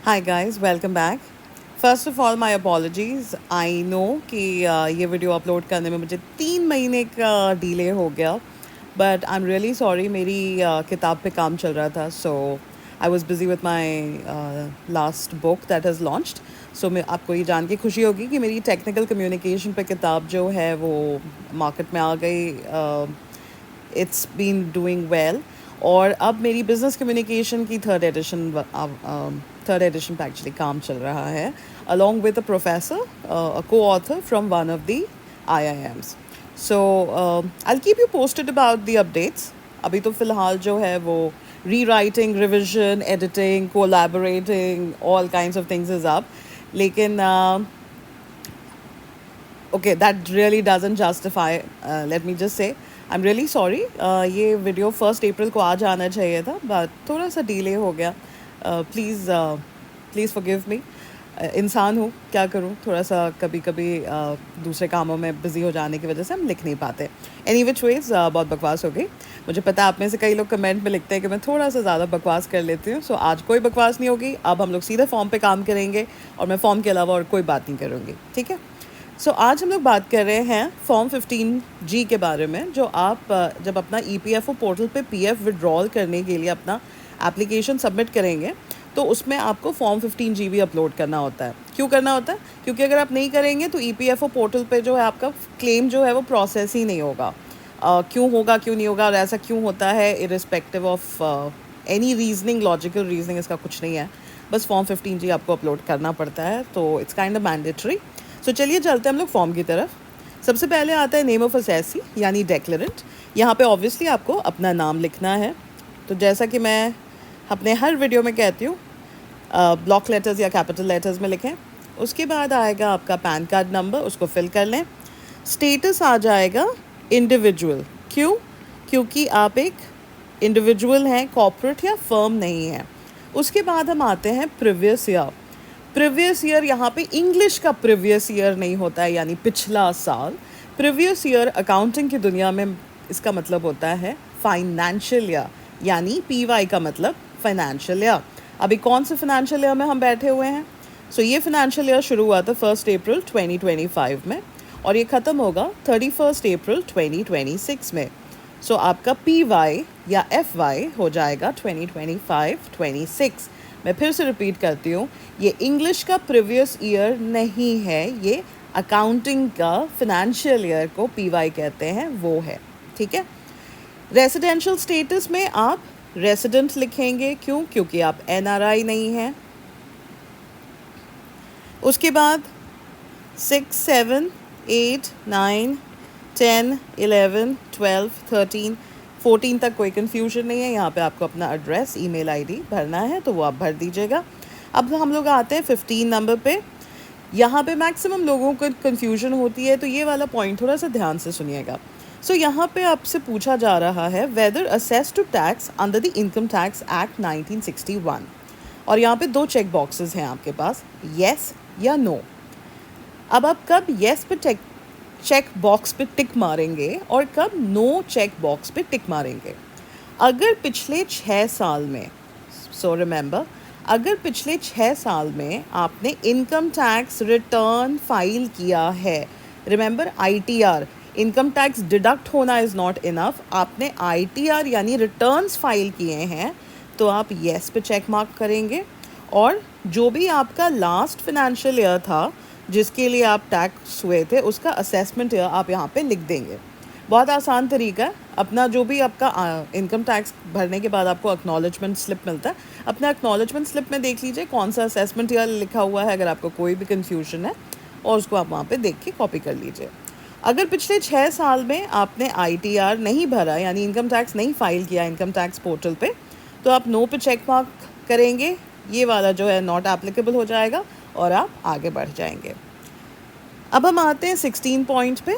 Hi guys, welcome back. First of all my apologies. I know कि ये video upload करने में मुझे 3 महीने का डिले हो गया, but I am really sorry. मेरी किताब पे काम चल रहा था, so I was busy with my last book that has launched. So मैं आपको ये जान के खुशी होगी कि मेरी टेक्निकल कम्युनिकेशन पे किताब जो है वो मार्केट में आ गई। It's been doing well. और अब मेरी बिजनेस कम्युनिकेशन की थर्ड एडिशन पे एक्चुअली काम चल रहा है, along with a professor, a co-author from one of the IIMs. So I'll keep you posted about the updates. अभी तो फ़िलहाल जो है वो rewriting, revision, editing, collaborating, all kinds of things is up. लेकिन okay, that really doesn't justify. Let me just say I'm really sorry. ये video 1 अप्रैल को आज आना चाहिए था, बट थोड़ा सा डिले हो गया। Please please forgive me. इंसान हूँ, क्या करूँ, थोड़ा सा कभी कभी दूसरे कामों में बिज़ी हो जाने की वजह से हम लिख नहीं पाते। एनी विच वेज़ बहुत बकवास हो गई। मुझे पता है आप में से कई लोग कमेंट में लिखते हैं कि मैं थोड़ा सा ज़्यादा बकवास कर लेती हूँ। सो आज कोई बकवास नहीं होगी। अब हम लोग सीधे फॉर्म पे काम करेंगे और मैं फॉर्म के अलावा और कोई बात नहीं करूँगी, ठीक है। आज हम लोग बात कर रहे हैं फॉर्म 15G के बारे में, जो आप जब अपना EPFO पोर्टल पे PF विड्रॉल करने के लिए अपना एप्लीकेशन सबमिट करेंगे तो उसमें आपको फॉर्म 15G भी अपलोड करना होता है। क्यों करना होता है? क्योंकि अगर आप नहीं करेंगे तो EPFO पोर्टल पे जो है आपका क्लेम जो है वो प्रोसेस ही नहीं होगा। क्यों होगा, क्यों नहीं होगा और ऐसा क्यों होता है, irrespective of any reasoning, logical reasoning, इसका कुछ नहीं है। बस फॉर्म 15G आपको अपलोड करना पड़ता है, तो इट्स काइंड ऑफ मैंडेटरी। सो चलिए चलते हैं हम लोग फॉर्म की तरफ। सबसे पहले आता है नेम ऑफ असेसी यानी डेक्लेरेंट। यहाँ पे ऑब्वियसली आपको अपना नाम लिखना है। तो जैसा कि मैं अपने हर वीडियो में कहती हूँ, ब्लॉक लेटर्स या कैपिटल लेटर्स में लिखें। उसके बाद आएगा आपका पैन कार्ड नंबर, उसको फिल कर लें। स्टेटस आ जाएगा इंडिविजुअल। क्यों? क्योंकि आप एक इंडिविजुअल हैं, कॉर्पोरेट या फर्म नहीं है। उसके बाद हम आते हैं प्रीवियस ईयर। प्रीवियस ईयर यहाँ पे इंग्लिश का प्रीवियस ईयर नहीं होता है, यानी पिछला साल। प्रीवियस ईयर अकाउंटिंग की दुनिया में इसका मतलब होता है फाइनेंशियल ईयर, यानी PY का मतलब फाइनेंशियल ईयर। अभी कौन से फाइनेंशियल ईयर में हम बैठे हुए हैं? ये फाइनेंशियल ईयर शुरू हुआ था 1 अप्रैल 2025 में और ये ख़त्म होगा 31 अप्रैल 2026 में। आपका PY या FY हो जाएगा 2025-26। मैं फिर से रिपीट करती हूँ, ये इंग्लिश का प्रीवियस ईयर नहीं है, ये अकाउंटिंग का फिनेंशियल ईयर को PY कहते हैं, वो है, ठीक है। रेसिडेंशियल स्टेटस में आप रेसिडेंट लिखेंगे। क्यों? क्योंकि आप NRI नहीं हैं। उसके बाद 6, 7, 8, 9, 10, 11, 12, 13, 14 तक कोई कन्फ्यूजन नहीं है। यहाँ पे आपको अपना एड्रेस, ईमेल ID भरना है तो वो आप भर दीजिएगा। अब हम लोग आते हैं 15 नंबर पे। यहाँ पे मैक्सिमम लोगों को कन्फ्यूजन होती है, तो ये वाला पॉइंट थोड़ा सा ध्यान से सुनिएगा। यहाँ पे आपसे पूछा जा रहा है whether assess to tax under the income tax act 1961। और यहाँ पे 2 चेक बॉक्सेस हैं आपके पास, येस या नो। अब आप कब येस पे चेक बॉक्स पे टिक मारेंगे और कब नो चेक बॉक्स पे टिक मारेंगे? अगर पिछले 6 साल में, रिमेंबर, अगर पिछले 6 साल में आपने इनकम टैक्स रिटर्न फाइल किया है, remember ITR, income tax deduct होना इज़ नॉट इनफ, आपने ITR यानी रिटर्न्स फाइल किए हैं, तो आप येस पे चेक मार्क करेंगे। और जो भी आपका लास्ट फाइनेंशियल ईयर था जिसके लिए आप टैक्स हुए थे, उसका असेसमेंट ईयर आप यहाँ पे लिख देंगे। बहुत आसान तरीका है। अपना जो भी आपका इनकम टैक्स भरने के बाद आपको एक्नॉलेजमेंट स्लिप मिलता है, अपना एक्नॉलेजमेंट स्लिप में देख लीजिए कौन सा असेसमेंट ईयर लिखा हुआ है, अगर आपको कोई भी कन्फ्यूजन है, और उसको आप वहाँ पे देख के कॉपी कर लीजिए। अगर पिछले 6 साल में आपने ITR नहीं भरा, यानी इनकम टैक्स नहीं फाइल किया इनकम टैक्स पोर्टल पे, तो आप नो पे चेक मार्क करेंगे। ये वाला जो है नॉट एप्लीकेबल हो जाएगा और आप आगे बढ़ जाएंगे। अब हम आते हैं 16 पॉइंट पे,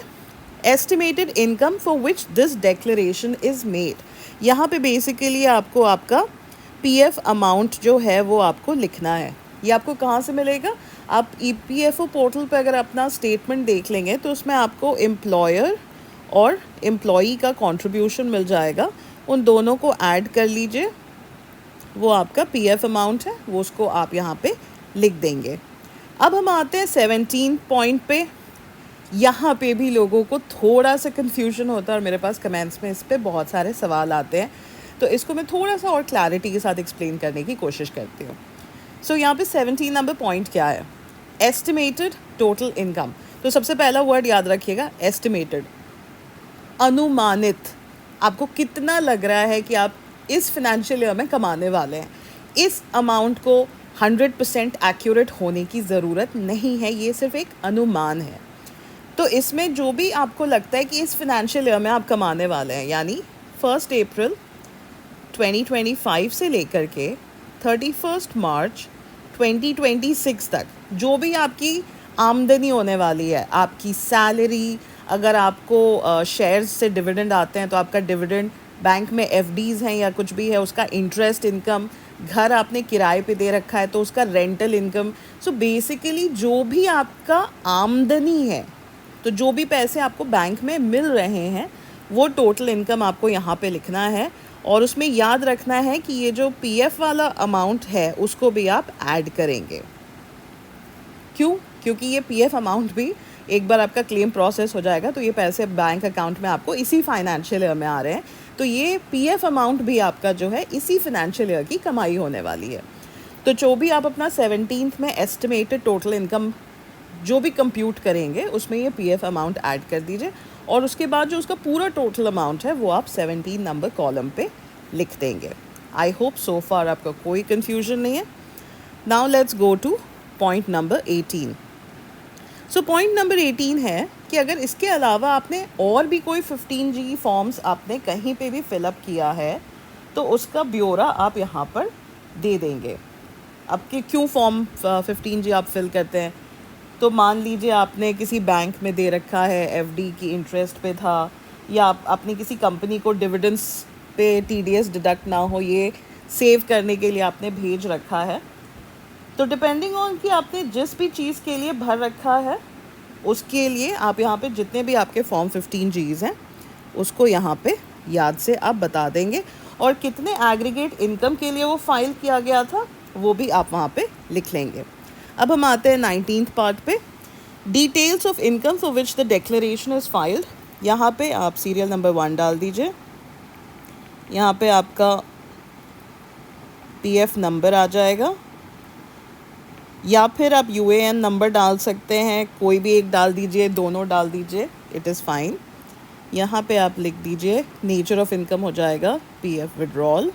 estimated income for which this declaration is made. यहाँ पे बेसिकली आपको आपका PF अमाउंट जो है वो आपको लिखना है। ये आपको कहाँ से मिलेगा? आप EPFO पोर्टल पे अगर अपना स्टेटमेंट देख लेंगे तो उसमें आपको एम्प्लॉयर और एम्प्लॉई का कंट्रीब्यूशन मिल जाएगा। उन दोनों को ऐड कर लीजिए वो आपका पीएफ अमाउंट है, वो उसको आप यहाँ पे लिख देंगे। अब हम आते हैं 17 पॉइंट पे। यहाँ पे भी लोगों को थोड़ा सा कन्फ्यूजन होता है और मेरे पास कमेंट्स में इस पे बहुत सारे सवाल आते हैं, तो इसको मैं थोड़ा सा और क्लैरिटी के साथ एक्सप्लेन करने की कोशिश करती हूँ। सो यहाँ पे 17 नंबर पॉइंट क्या है? Estimated total income. तो सबसे पहला वर्ड याद रखिएगा, एस्टिमेटेड, अनुमानित। आपको कितना लग रहा है कि आप इस फिनेंशियल ईयर में कमाने वाले हैं। इस अमाउंट को 100% एक्यूरेट होने की ज़रूरत नहीं है, ये सिर्फ एक अनुमान है। तो इसमें जो भी आपको लगता है कि इस फिनेंशियल ईयर में आप कमाने वाले हैं, यानी 1 अप्रैल 2025 से लेकर के 31 मार्च 2026 तक जो भी आपकी आमदनी होने वाली है, आपकी सैलरी, अगर आपको शेयर्स से डिविडेंड आते हैं तो आपका डिविडेंड, बैंक में एफडीज़ हैं या कुछ भी है उसका इंटरेस्ट इनकम, घर आपने किराए पे दे रखा है तो उसका रेंटल इनकम। सो बेसिकली जो भी आपका आमदनी है, तो जो भी पैसे आपको बैंक में मिल रहे हैं, वो टोटल इनकम आपको यहाँ पे लिखना है। और उसमें याद रखना है कि ये जो पीएफ वाला अमाउंट है उसको भी आप ऐड करेंगे। क्यों? क्योंकि ये पीएफ अमाउंट भी एक बार आपका क्लेम प्रोसेस हो जाएगा तो ये पैसे बैंक अकाउंट में आपको इसी फाइनेंशियल ईयर में आ रहे हैं, तो ये पीएफ अमाउंट भी आपका जो है इसी फाइनेंशियल ईयर की कमाई होने वाली है। तो जो भी आप अपना 17th में एस्टिमेटेड टोटल इनकम जो भी कंप्यूट करेंगे उसमें ये पीएफ अमाउंट ऐड कर दीजिए और उसके बाद जो उसका पूरा टोटल अमाउंट है वो आप 17 नंबर कॉलम पे लिख देंगे। आई होप सो फार आपका कोई कन्फ्यूजन नहीं है। Now let's go two point number 18। So point number 18 है कि अगर इसके अलावा आपने और भी कोई 15G फॉर्म्स आपने कहीं पे भी फिलअप किया है तो उसका ब्यौरा आप यहाँ पर दे देंगे। अब कि क्यों फॉर्म 15G आप फिल करते हैं? तो मान लीजिए आपने किसी बैंक में दे रखा है, एफडी की इंटरेस्ट पे था, या आपने किसी कंपनी को डिविडेंड्स पे टीडीएस डिडक्ट ना हो ये सेव करने के लिए आपने भेज रखा है। तो डिपेंडिंग ऑन कि आपने जिस भी चीज़ के लिए भर रखा है उसके लिए आप यहाँ पे जितने भी आपके फॉर्म 15Gs हैं उसको यहाँ पे याद से आप बता देंगे और कितने एग्रीगेट इनकम के लिए वो फाइल किया गया था वो भी आप वहाँ पे लिख लेंगे। अब हम आते हैं 19th पार्ट पे, details of income for which the declaration is filed. यहाँ पे आप सीरियल नंबर 1 डाल दीजिए, यहाँ पे आपका पीएफ नंबर आ जाएगा या फिर आप यूएएन नंबर डाल सकते हैं, कोई भी एक डाल दीजिए, दोनों डाल दीजिए, इट इज़ फाइन। यहाँ पे आप लिख दीजिए नेचर ऑफ इनकम हो जाएगा PF withdrawal,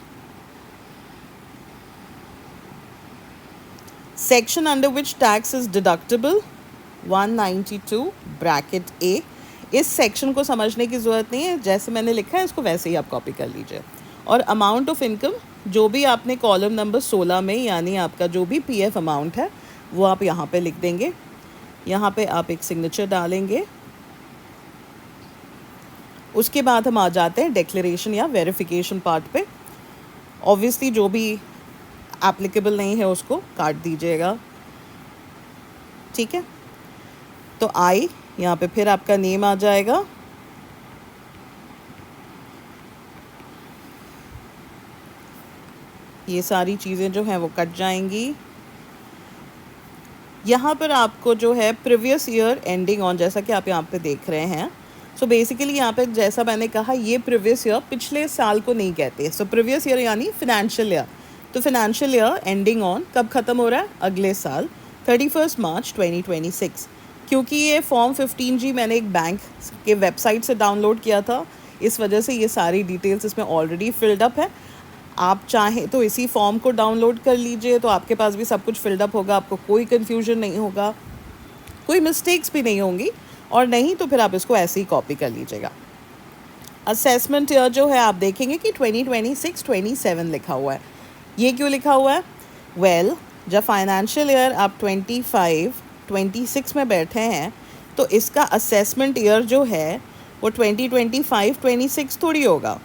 section under which tax is deductible 192 bracket A. इस सेक्शन को समझने की ज़रूरत नहीं है, जैसे मैंने लिखा है इसको वैसे ही आप कॉपी कर लीजिए। और अमाउंट ऑफ इनकम जो भी आपने कॉलम नंबर 16 में, यानी आपका जो भी पीएफ अमाउंट है वो आप यहाँ पे लिख देंगे। यहाँ पे आप एक सिग्नेचर डालेंगे। उसके बाद हम आ जाते हैं डिक्लेरेशन या वेरिफिकेशन पार्ट पे। ऑब्वियसली जो भी एप्लीकेबल नहीं है उसको काट दीजिएगा, ठीक है। तो आई यहाँ पे फिर आपका नेम आ जाएगा, ये सारी चीज़ें जो हैं वो कट जाएंगी। यहाँ पर आपको जो है प्रीवियस ईयर एंडिंग ऑन, जैसा कि आप यहाँ पे देख रहे हैं। सो बेसिकली यहाँ पे जैसा मैंने कहा ये प्रीवियस ईयर पिछले साल को नहीं कहते। सो प्रीवियस ईयर यानी फिनेंशियल ईयर, तो फिनेंशियल ईयर एंडिंग ऑन कब ख़त्म हो रहा है? अगले साल 31 मार्च 2026। क्योंकि ये फॉर्म 15G मैंने एक बैंक के वेबसाइट से डाउनलोड किया था, इस वजह से ये सारी डिटेल्स इसमें ऑलरेडी फिल्ड अप है। आप चाहें तो इसी फॉर्म को डाउनलोड कर लीजिए, तो आपके पास भी सब कुछ फिल्ड अप होगा, आपको कोई कन्फ्यूजन नहीं होगा, कोई मिस्टेक्स भी नहीं होंगी। और नहीं तो फिर आप इसको ऐसे ही कॉपी कर लीजिएगा। असेसमेंट ईयर जो है आप देखेंगे कि 2026-27 लिखा हुआ है। ये क्यों लिखा हुआ है? वेल, जब फाइनेंशियल ईयर आप 25-26 में बैठे हैं तो इसका असेसमेंट ईयर जो है वो 2025-26 थोड़ी होगा।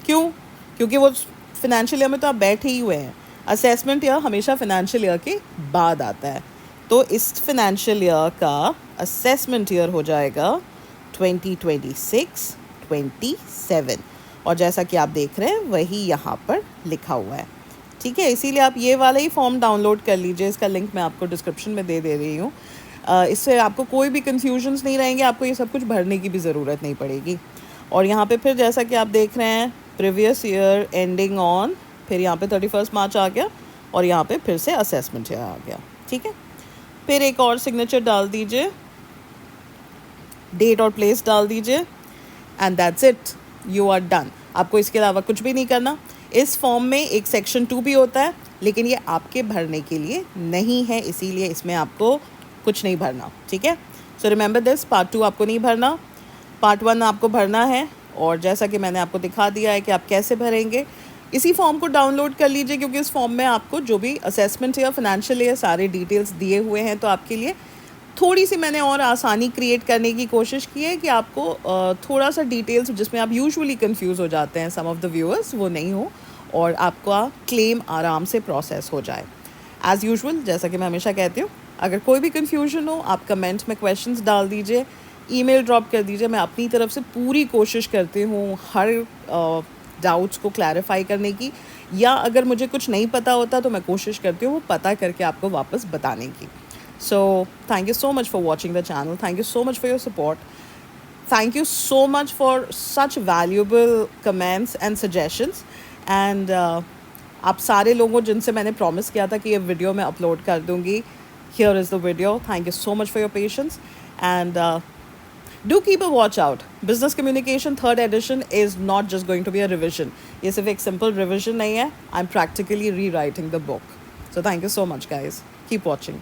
क्यों? क्योंकि वो फिनेंशियल ईयर में तो आप बैठे ही हुए हैं। असेसमेंट ईयर हमेशा फिनेंशियल ईयर के बाद आता है, तो इस फिनेंशियल ईयर का असेसमेंट ईयर हो जाएगा 2026-27। और जैसा कि आप देख रहे हैं वही यहाँ पर लिखा हुआ है, ठीक है। इसीलिए आप ये वाला ही फॉर्म डाउनलोड कर लीजिए, इसका लिंक मैं आपको डिस्क्रिप्शन में दे रही हूँ। इससे आपको कोई भी कन्फ्यूजन्स नहीं रहेंगे, आपको ये सब कुछ भरने की भी ज़रूरत नहीं पड़ेगी। और यहाँ पे फिर जैसा कि आप देख रहे हैं प्रीवियस ईयर एंडिंग ऑन, फिर यहाँ पे 31 मार्च आ गया और यहाँ पे फिर से असेसमेंट आ गया, ठीक है। फिर एक और सिग्नेचर डाल दीजिए, डेट और प्लेस डाल दीजिए and that's it, you are done. आपको इसके अलावा कुछ भी नहीं करना। इस फॉर्म में एक सेक्शन 2 भी होता है, लेकिन ये आपके भरने के लिए नहीं है, इसीलिए इसमें आपको कुछ नहीं भरना, ठीक है। सो रिमेंबर दिस, पार्ट 2 आपको नहीं भरना, पार्ट 1 आपको भरना है। और जैसा कि मैंने आपको दिखा दिया है कि आप कैसे भरेंगे, इसी फॉर्म को डाउनलोड कर लीजिए, क्योंकि इस फॉर्म में आपको जो भी असेसमेंट या फाइनेंशियल या सारे डिटेल्स दिए हुए हैं। तो आपके लिए थोड़ी सी मैंने और आसानी क्रिएट करने की कोशिश की है कि आपको थोड़ा सा डिटेल्स जिसमें आप यूजुअली कंफ्यूज हो जाते हैं, सम ऑफ द व्यूअर्स, वो नहीं हो और आपका क्लेम आराम से प्रोसेस हो जाए। एज़ यूजुअल, जैसा कि मैं हमेशा कहती हूँ, अगर कोई भी कन्फ्यूजन हो आप कमेंट में क्वेश्चंस डाल दीजिए, ईमेल ड्रॉप कर दीजिए। मैं अपनी तरफ से पूरी कोशिश करती हूँ हर डाउट्स को क्लैरिफाई करने की, या अगर मुझे कुछ नहीं पता होता तो मैं कोशिश करती हूँ वो पता करके आपको वापस बताने की। So thank you so much for watching the channel. Thank you so much for your support. Thank you so much for such valuable comments and suggestions. And आप सारे लोगों जिनसे मैंने प्रॉमिस किया था कि ये वीडियो मैं अपलोड कर दूँगी, here is the video. Thank you so much for your patience. And do keep a watch out. Business Communication 3rd edition is not just going to be a revision. ये सिर्फ एक simple revision नहीं है. I'm practically rewriting the book. So thank you so much guys. Keep watching.